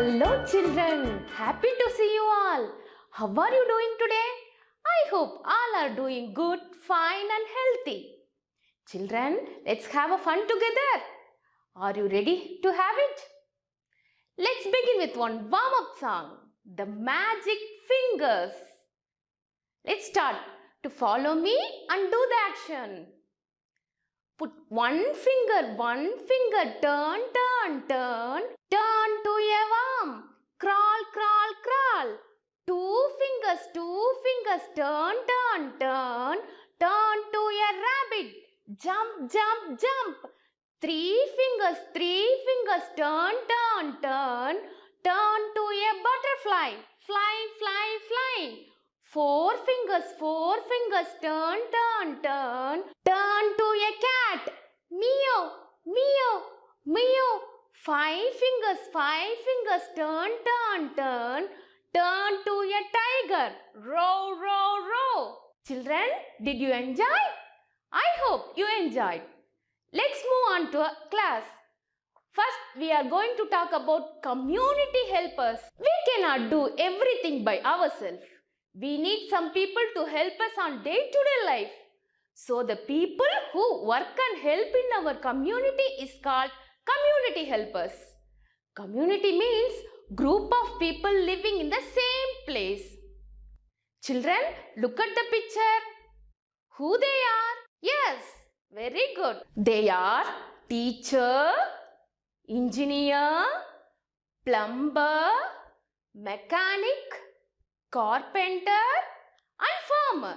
Hello children, happy to see you all. How are you doing today? I hope all are doing good, fine and healthy. Children, let's have a fun together. Are you ready to have it? Let's begin with one warm-up song, The Magic Fingers. Let's start. To follow me and do the action. Put one finger, turn, turn to a worm. Crawl, crawl, crawl. Two fingers, turn to a rabbit. Jump, jump, jump. Three fingers, turn to a butterfly. Fly, fly, fly. Four fingers, turn to a cat. Meow, meow, meow. Five fingers, turn to a tiger. Row, row, row. Children, did you enjoy? I hope you enjoyed. Let's move on to a class. First, we are going to talk about community helpers. We cannot do everything by ourselves. We need some people to help us on day-to-day life. So, the people who work and help in our community is called community helpers. Community means group of people living in the same place. Children, look at the picture. Who they are? Yes, very good. They are teacher, engineer, plumber, mechanic, carpenter and farmer.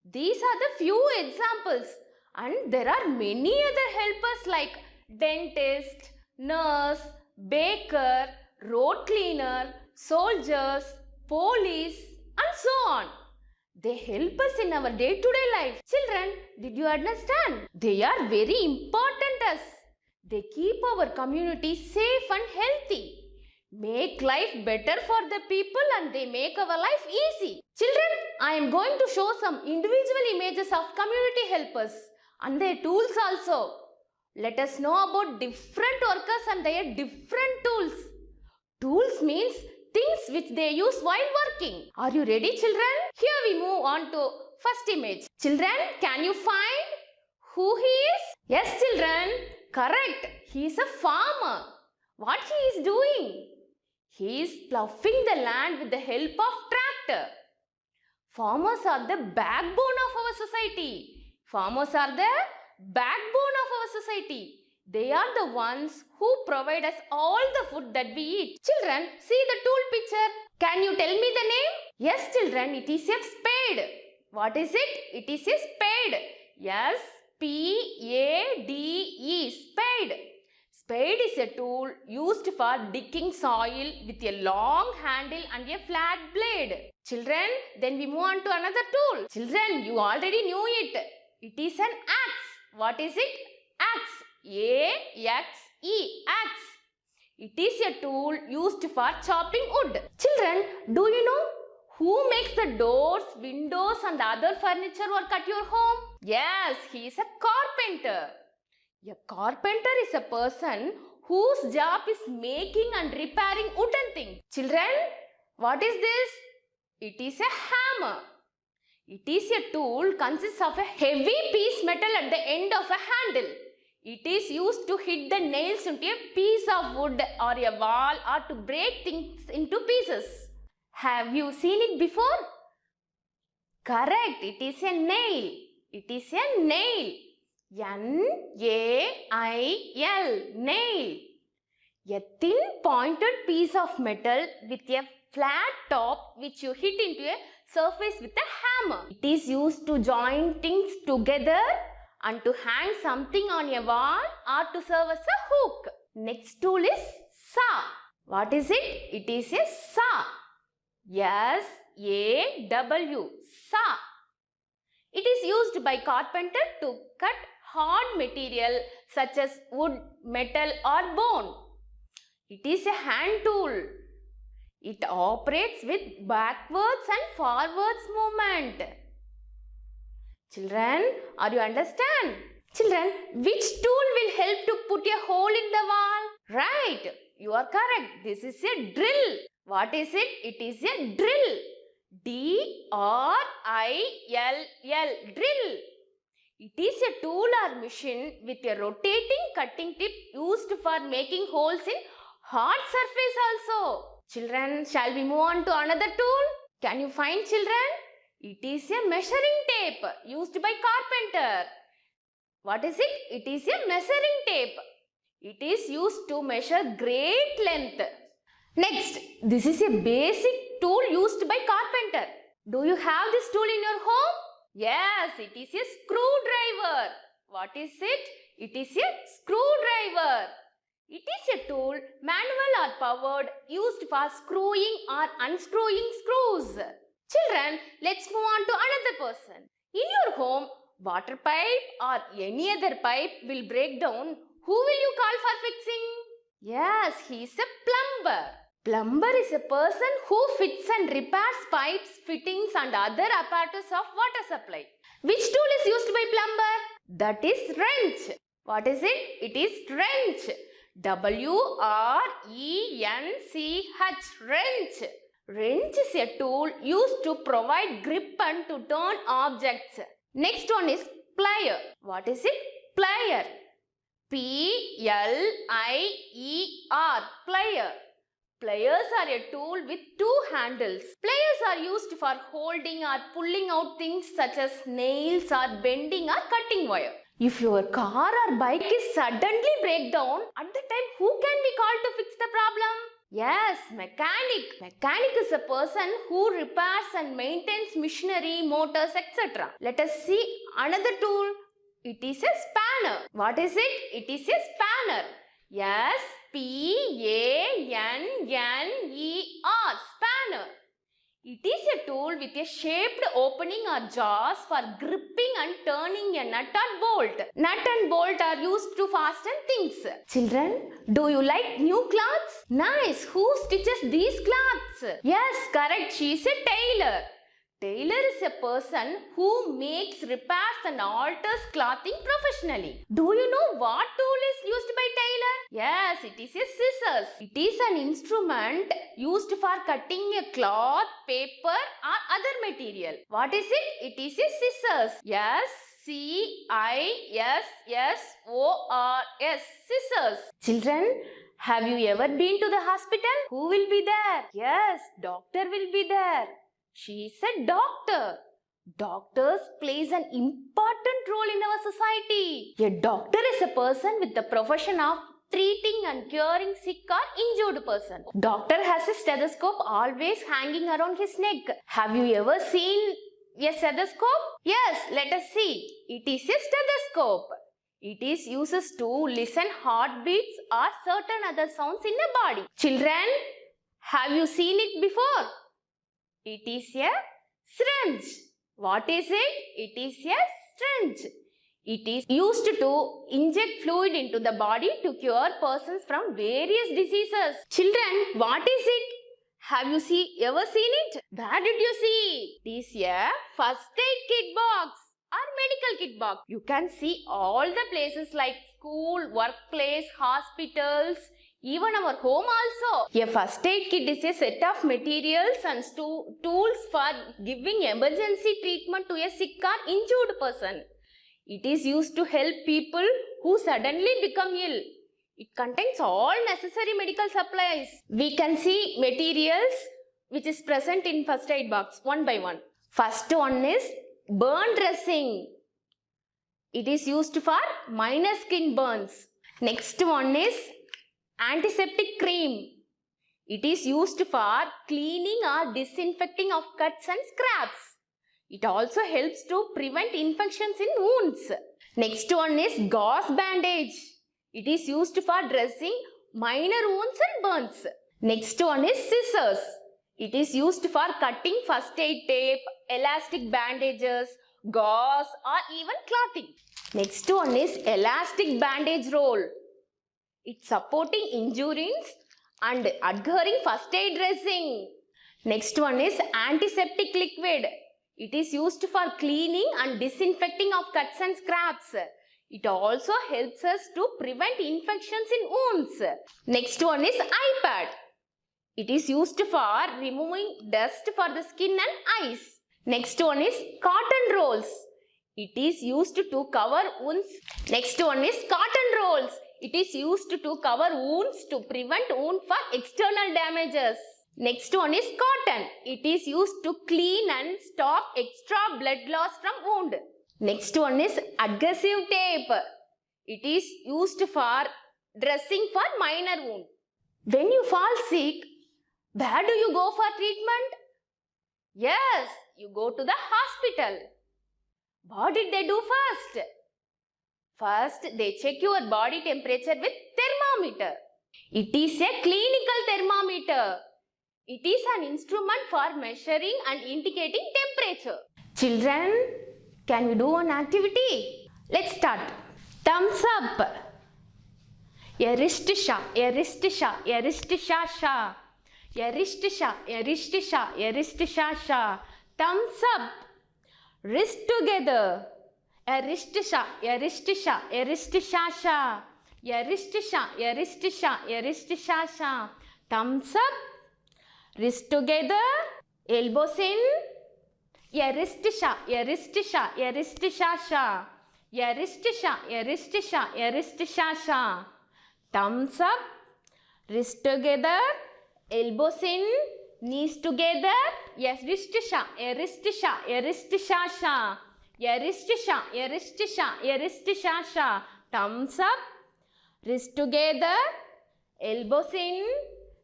These are the few examples, and there are many other helpers like dentist, nurse, baker, road cleaner, soldiers, police and so on. They help us in our day-to-day life. Children, did you understand? They are very important us. They keep our community safe and healthy. Make life better for the people and they make our life easy. Children, I am going to show some individual images of community helpers and their tools also. Let us know about different workers and their different tools. Tools means things which they use while working. Are you ready, children? Here we move on to first image. Children, can you find who he is? Yes, children. Correct. He is a farmer. What he is doing? He is ploughing the land with the help of tractor. Farmers are the backbone of our society. Farmers are the backbone of our society. They are the ones who provide us all the food that we eat. Children, see the tool picture. Can you tell me the name? Yes, children, it is a spade. What is it? It is a spade. Yes, P-A-D-E, spade. Spade is a tool used for digging soil with a long handle and a flat blade. Children, then we move on to another tool. Children, you already knew it. It is an axe. What is it? Axe. A-X-E, axe. It is a tool used for chopping wood. Children, do you know who makes the doors, windows and other furniture work at your home? Yes, he is a carpenter. A carpenter is a person whose job is making and repairing wooden things. Children, what is this? It is a hammer. It is a tool consists of a heavy piece metal at the end of a handle. It is used to hit the nails into a piece of wood or a wall or to break things into pieces. Have you seen it before? Correct. It is a nail. It is a nail. N-A-I-L, nail. A thin pointed piece of metal with a flat top which you hit into a surface with a hammer. It is used to join things together and to hang something on a wall or to serve as a hook. Next tool is saw. What is it? It is a saw. S-A-W, saw. It is used by carpenter to cut hard material such as wood, metal or bone. It is a hand tool. It operates with backwards and forwards movement. Children, are you understand? Children, which tool will help to put a hole in the wall? Right, you are correct. This is a drill. What is it? It is a drill. D-R-I-L-L, drill. It is a tool or machine with a rotating cutting tip used for making holes in hard surface also. Children, shall we move on to another tool? Can you find, children? It is a measuring tape used by carpenter. What is it? It is a measuring tape. It is used to measure great length. Next, this is a basic tool used by carpenter. Do you have this tool in your home? Yes, it is a screwdriver. What is it? It is a screwdriver. It is a tool, manual or powered, used for screwing or unscrewing screws. Children, let's move on to another person. In your home, water pipe or any other pipe will break down. Who will you call for fixing? Yes, he is a plumber. Plumber is a person who fits and repairs pipes, fittings and other apparatus of water supply. Which tool is used by plumber? That is wrench. What is it? It is wrench. W-R-E-N-C-H, wrench. Wrench is a tool used to provide grip and to turn objects. Next one is plier. What is it? Plier. P-L-I-E-R, plier. Pliers are a tool with two handles. Pliers are used for holding or pulling out things such as nails or bending or cutting wire. If your car or bike is suddenly break down, at the time who can be called to fix the problem? Yes, mechanic. Mechanic is a person who repairs and maintains machinery, motors, etc. Let us see another tool. It is a spanner. What is it? It is a spanner. Yes, P-A-N-N-E-R, spanner. It is a tool with a shaped opening or jaws for gripping and turning a nut or bolt. Nut and bolt are used to fasten things. Children, do you like new clothes? Nice. Who stitches these cloths? Yes, correct. She is a tailor. Tailor is a person who makes repairs and alters clothing professionally. Do you know what tool is used by tailor? Yes, it is a scissors. It is an instrument used for cutting a cloth, paper or other material. What is it? It is a scissors. Yes, C-I-S-S-O-R-S, scissors. Children, have you ever been to the hospital? Who will be there? Yes, doctor will be there. She is a doctor. Doctors plays an important role in our society. A doctor is a person with the profession of treating and curing sick or injured person. Doctor has a stethoscope always hanging around his neck. Have you ever seen a stethoscope? Yes, let us see. It is a stethoscope. It is uses to listen heartbeats or certain other sounds in the body. Children, have you seen it before? It is a syringe. What is it? It is a syringe. It is used to inject fluid into the body to cure persons from various diseases. Children, what is it? Have you ever seen it? Where did you see? It is a first aid kit box or medical kit box. You can see all the places like school, workplace, hospitals, even our home also. A first aid kit is a set of materials and tools for giving emergency treatment to a sick or injured person. It is used to help people who suddenly become ill. It contains all necessary medical supplies. We can see materials which is present in first aid box one by one. First one is burn dressing. It is used for minor skin burns. Next one is antiseptic cream. It is used for cleaning or disinfecting of cuts and scrapes. It also helps to prevent infections in wounds. Next one is gauze bandage. It is used for dressing minor wounds and burns. Next one is scissors. It is used for cutting first aid tape, elastic bandages, gauze or even clothing. Next one is elastic bandage roll. It's supporting injuries and adhering first aid dressing. Next one is antiseptic liquid. It is used for cleaning and disinfecting of cuts and scrapes. It also helps us to prevent infections in wounds. Next one is iPad. It is used for removing dust for the skin and eyes. Next one is cotton rolls. It is used to cover wounds. Next one is cotton rolls. It is used to cover wounds to prevent wound for external damages. Next one is cotton. It is used to clean and stop extra blood loss from wound. Next one is adhesive tape. It is used for dressing for minor wound. When you fall sick, where do you go for treatment? Yes, you go to the hospital. What did they do first? First, they check your body temperature with thermometer. It is a clinical thermometer. It is an instrument for measuring and indicating temperature. Children, can we do one activity? Let's start. Thumbs up. A wrist sha, a wrist sha, a wrist sha sha. A wrist sha, a wrist sha, a wrist sha sha. Thumbs up. Wrist together. A wrist sha, a wrist sha, a wrist sha sha. A wrist sha, a wrist sha, a wrist sha sha. Thumbs up. Wrist together. Elbows in. A wrist sha, a wrist sha, a wrist sha sha. A wrist sha, a wrist sha, a wrist sha sha. Thumbs up. Wrist together. Elbows in. Knees together. A wrist sha, a wrist sha, a wrist sha sha. A wrist sha, a wrist sha, a wrist sha sha. Thumbs up. Wrist together. Elbows in.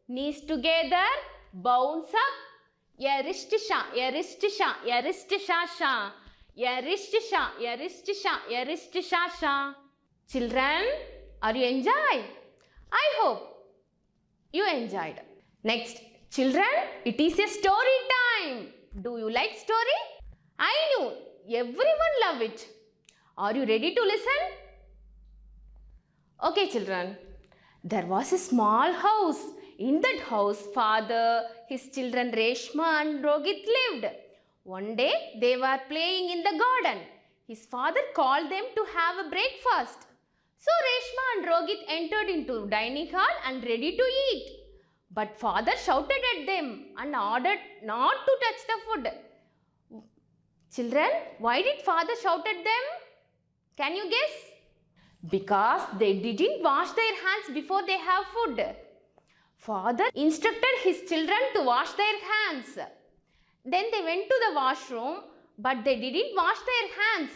Knees together. Bounce up. A wrist sha, a wrist sha, a wrist sha sha. A wrist sha, a wrist sha, a wrist sha sha. Children, are you enjoying? I hope you enjoyed. Next, children, it is a story time. Do you like story? I know everyone love it. Are you ready to listen? Okay, children. There was a small house. In that house, father, his children Reshma and Rohit lived. One day, they were playing in the garden. His father called them to have a breakfast. So, Reshma and Rohit entered into dining hall and ready to eat. But father shouted at them and ordered not to touch the food. Children, why did father shout at them? Can you guess? Because they didn't wash their hands before they have food. Father instructed his children to wash their hands. Then they went to the washroom, but they didn't wash their hands.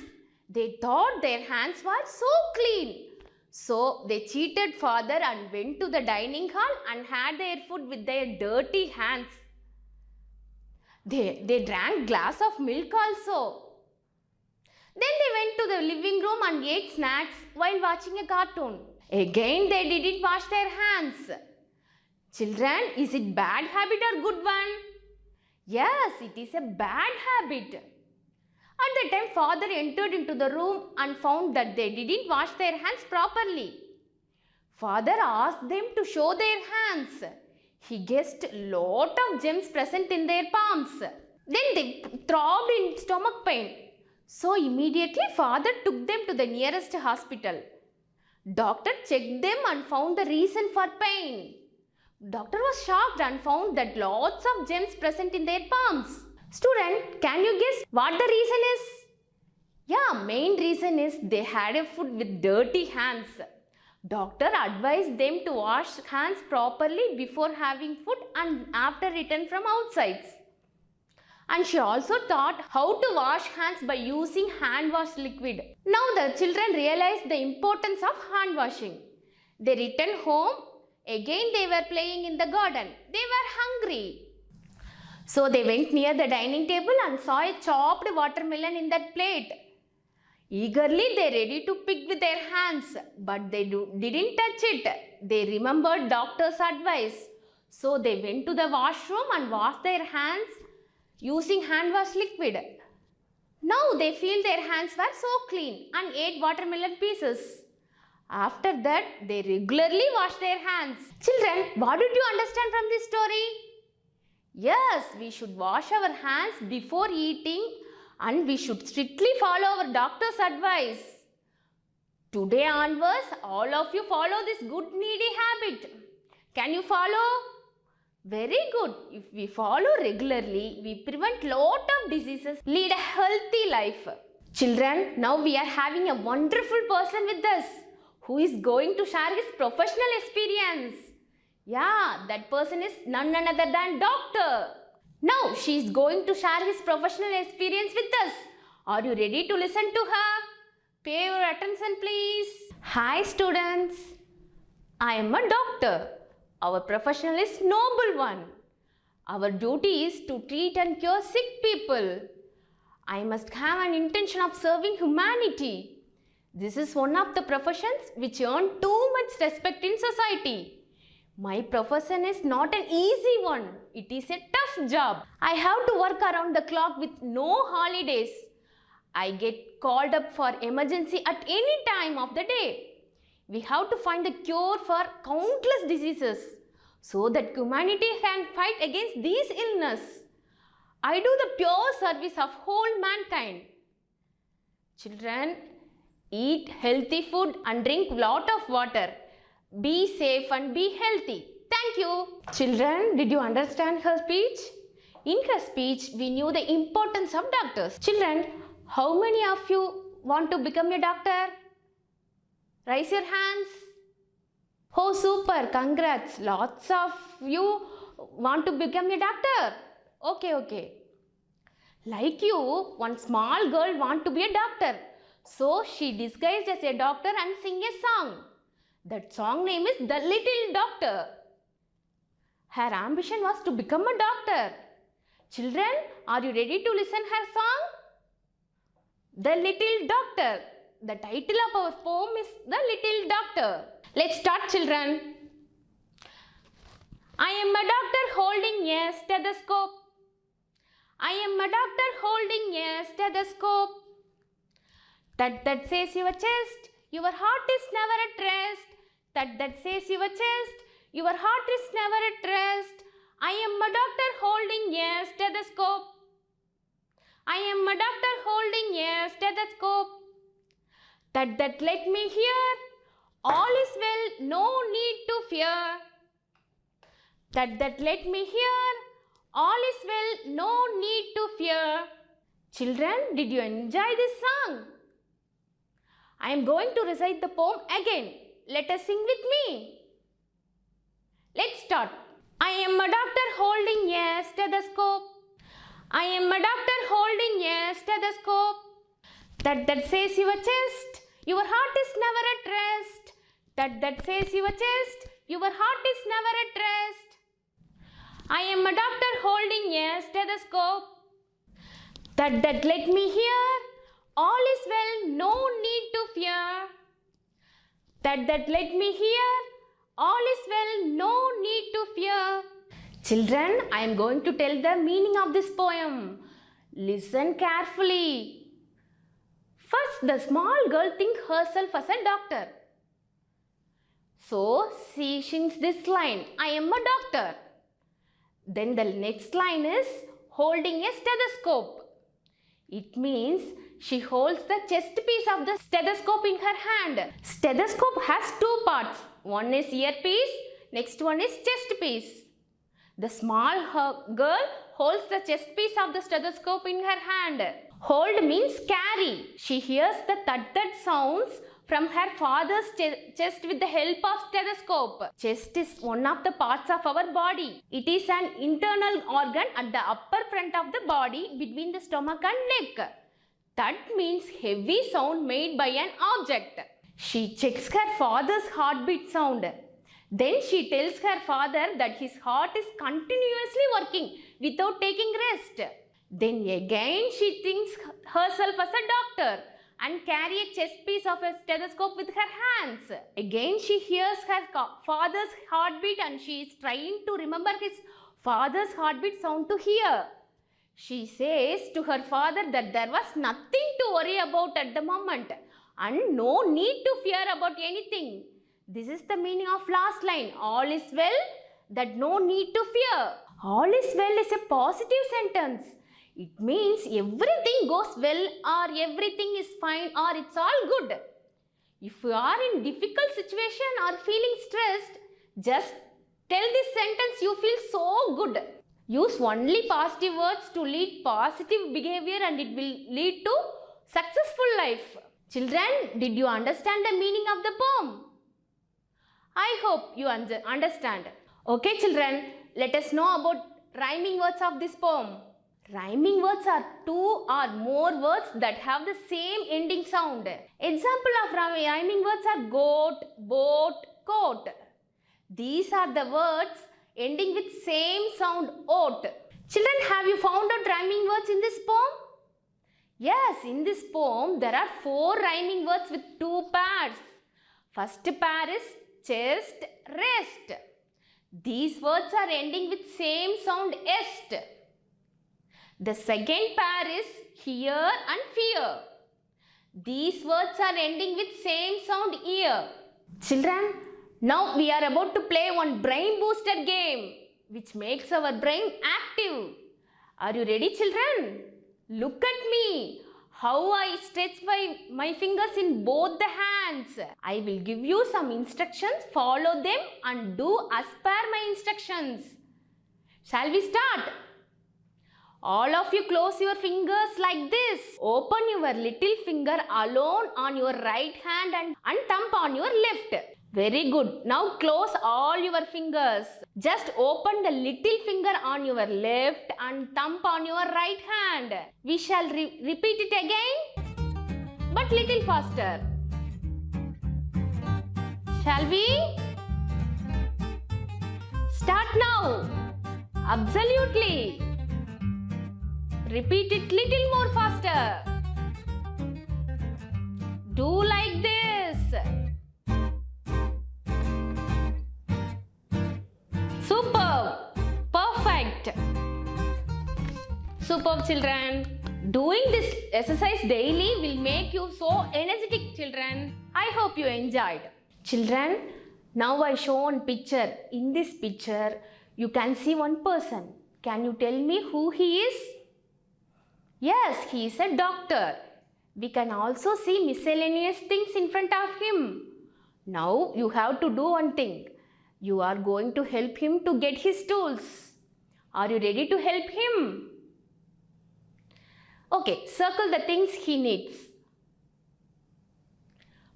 They thought their hands were so clean. So they cheated father and went to the dining hall and had their food with their dirty hands. They drank glass of milk also. Then they went to the living room and ate snacks while watching a cartoon. Again they didn't wash their hands. Children, is it bad habit or good one? Yes, it is a bad habit. At that time, father entered into the room and found that they didn't wash their hands properly. Father asked them to show their hands. He guessed lot of germs present in their palms. Then they throbbed in stomach pain. So immediately father took them to the nearest hospital. Doctor checked them and found the reason for pain. Doctor was shocked and found that lots of germs present in their palms. Student, can you guess what the reason is? Yeah, main reason is they had a food with dirty hands. Doctor advised them to wash hands properly before having food and after return from outside. And she also taught how to wash hands by using hand wash liquid. Now the children realized the importance of hand washing. They returned home. Again they were playing in the garden. They were hungry. So they went near the dining table and saw a chopped watermelon in that plate. Eagerly they ready to pick with their hands, but they didn't touch it. They remembered doctor's advice. So they went to the washroom and washed their hands using hand wash liquid. Now they feel their hands were so clean and ate watermelon pieces. After that, they regularly wash their hands. Children, what did you understand from this story? Yes, we should wash our hands before eating and we should strictly follow our doctor's advice. Today onwards, all of you follow this good needy habit. Can you follow? Very good. If we follow regularly, we prevent lot of diseases, lead a healthy life. Children, now we are having a wonderful person with us who is going to share his professional experience. Yeah, that person is none other than doctor. Now she is going to share his professional experience with us. Are you ready to listen to her? Pay your attention please. Hi students. I am a doctor. Our profession is noble one. Our duty is to treat and cure sick people. I must have an intention of serving humanity. This is one of the professions which earn too much respect in society. My profession is not an easy one. It is a tough job. I have to work around the clock with no holidays. I get called up for emergency at any time of the day. We have to find the cure for countless diseases so that humanity can fight against these illnesses. I do the pure service of whole mankind. Children, eat healthy food and drink lot of water. Be safe and be healthy. Thank you. Children, did you understand her speech? In her speech, we knew the importance of doctors. Children, how many of you want to become a doctor? Raise your hands. Oh, super. Congrats. Lots of you want to become a doctor. Okay. Like you, one small girl want to be a doctor. So, she disguised as a doctor and sing a song. That song name is The Little Doctor. Her ambition was to become a doctor. Children, are you ready to listen her song? The Little Doctor. The title of our poem is The Little Doctor. Let's start, children. I am a doctor holding a stethoscope. I am a doctor holding a stethoscope. That says your chest, your heart is never at rest. That says your chest, your heart is never at rest. I am a doctor holding a stethoscope. I am a doctor holding a stethoscope. That let me hear. All is well, no need to fear. That let me hear. All is well, no need to fear. Children, did you enjoy this song? I am going to recite the poem again. Let us sing with me. Let's start. I am a doctor holding a stethoscope. I am a doctor holding a stethoscope. That says your chest, your heart is never at rest. That says your chest, your heart is never at rest. I am a doctor holding a stethoscope. That let me hear. All is well, no need to fear. That let me hear. All is well, no need to fear. Children, I am going to tell the meaning of this poem. Listen carefully. First, the small girl thinks herself as a doctor. So, she sings this line, I am a doctor. Then the next line is holding a stethoscope. It means she holds the chest piece of the stethoscope in her hand. Stethoscope has two parts. One is earpiece, next one is chest piece. The small girl holds the chest piece of the stethoscope in her hand. Hold means carry. She hears the thud sounds from her father's chest with the help of stethoscope. Chest is one of the parts of our body. It is an internal organ at the upper front of the body between the stomach and neck. Thud means heavy sound made by an object. She checks her father's heartbeat sound. Then she tells her father that his heart is continuously working without taking rest. Then again she thinks herself as a doctor and carry a chest piece of a stethoscope with her hands. Again she hears her father's heartbeat and she is trying to remember his father's heartbeat sound to hear. She says to her father that there was nothing to worry about at the moment and no need to fear about anything. This is the meaning of last line. All is well, that no need to fear. All is well is a positive sentence. It means everything goes well or everything is fine or it's all good. If you are in difficult situation or feeling stressed, just tell this sentence, you feel so good. Use only positive words to lead positive behavior and it will lead to successful life. Children, did you understand the meaning of the poem? I hope you understand. Okay children, let us know about rhyming words of this poem. Rhyming words are two or more words that have the same ending sound. Example of rhyming words are goat, boat, coat. These are the words ending with same sound oat. Children, have you found out rhyming words in this poem? Yes, in this poem there are 4 rhyming words with 2 pairs. First pair is chest, rest. These words are ending with same sound est. The second pair is hear and fear. These words are ending with same sound ear. Children, now we are about to play one brain booster game which makes our brain active. Are you ready children? Look at me. How I stretch my fingers in both the hands. I will give you some instructions. Follow them and do as per my instructions. Shall we start? All of you close your fingers like this. Open your little finger alone on your right hand and thumb on your left. Very good. Now close all your fingers. Just open the little finger on your left and thumb on your right hand. We shall repeat it again, but little faster. Shall we? Start now. Absolutely. Repeat it little more faster. Do like this. Superb. Perfect. Superb children. Doing this exercise daily will make you so energetic children. I hope you enjoyed. Children, now I show one picture. In this picture, you can see one person. Can you tell me who he is? Yes, he is a doctor. We can also see miscellaneous things in front of him. Now you have to do one thing. You are going to help him to get his tools. Are you ready to help him? Okay, circle the things he needs.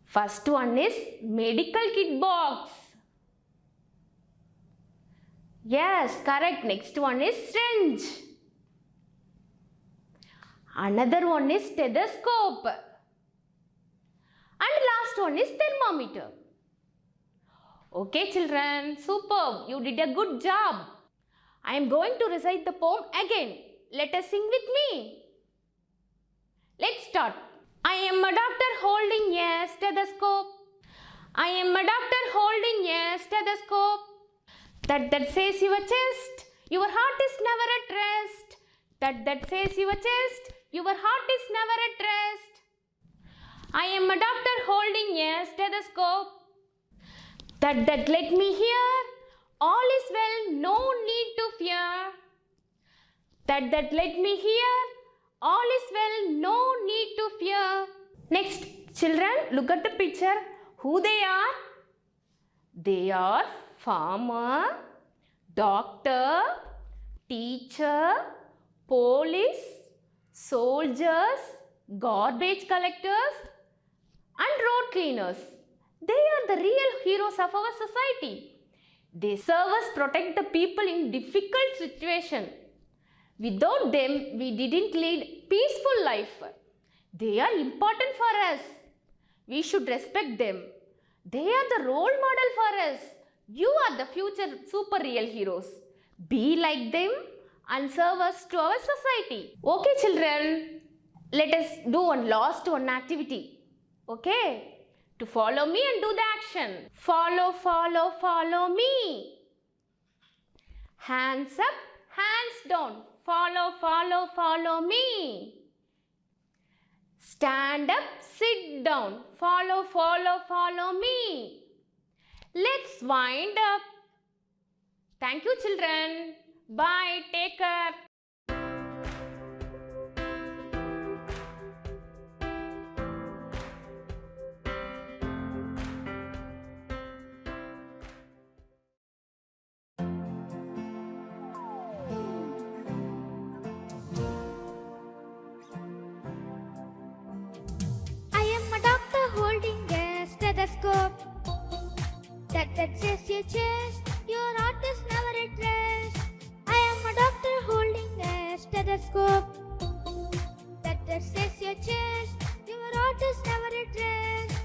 First one is medical kit box. Yes, correct. Next one is syringe. Another one is stethoscope. And last one is thermometer. Okay children, superb. You did a good job. I am going to recite the poem again. Let us sing with me. Let's start. I am a doctor holding a stethoscope. I am a doctor holding a stethoscope. That says your chest, your heart is never at rest. That says your chest, your heart is never at rest. I am a doctor holding a stethoscope. That let me hear. All is well, no need to fear. That let me hear. All is well, no need to fear. Next, children, look at the picture. Who they are? They are farmer, doctor, teacher, police, soldiers, garbage collectors and road cleaners. They are the real heroes of our society. They serve us, protect the people in difficult situations. Without them, we didn't lead peaceful life. They are important for us. We should respect them. They are the role model for us. You are the future super real heroes. Be like them and serve us to our society. Okay children, let us do one last activity. Okay? To follow me and do the action. Follow, follow, follow me. Hands up, hands down. Follow, follow, follow me. Stand up, sit down. Follow, follow, follow me. Let's wind up. Thank you children. Bye. Take care. says your chest, your heart is never at rest. I am a doctor holding a stethoscope. That says your chest, your heart is never at rest.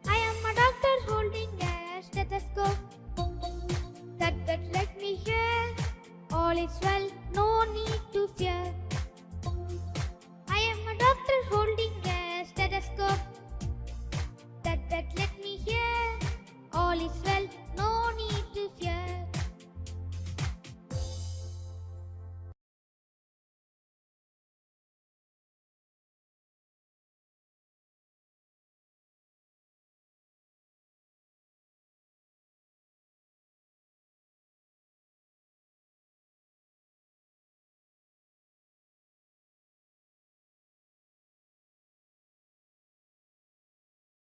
I am a doctor holding a stethoscope. That let me hear, all is well